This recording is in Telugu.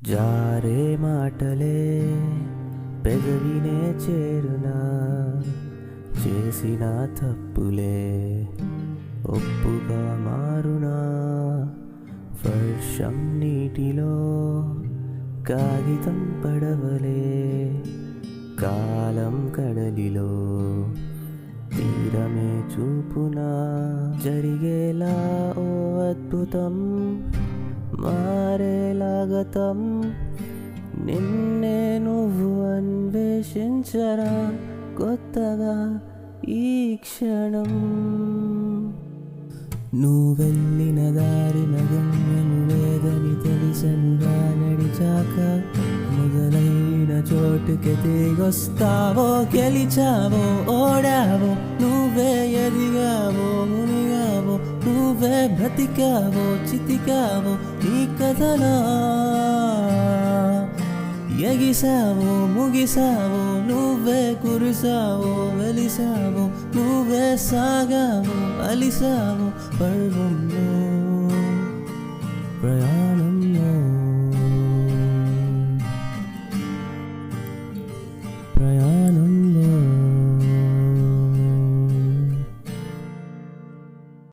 జారే మాటలే పెదవినే చేరునా, చేసిన తప్పులే ఒప్పుగా మారునా. వర్షం నీటిలో కాగితం పడవలే, కాలం కడలిలో తీరమే చూపునా. జరిగేలా ఓ అద్భుతం, మారేలాగతం, నిన్నే నువ్వు అన్వేషించరా కొత్తగా ఈ క్షణం. నువ్వు వెళ్ళిన దారి గమ్యము లేదని తెలిసనుగా నడిచాక, మొదలైన చోటుకి తిరిగొస్తావో. గెలిచావో ఓడావో, నువ్వే ఎదిగావో మునిగావో, నువ్వే బ్రతికావో చితికావో నీ కథలా. ఎగిసావో ముగిసావో, నువ్వే కురిసావో వెలిసావో, నువ్వే సాగావో అలిసావో పర్వంలో ప్రయాణంలో. ప్రయాణం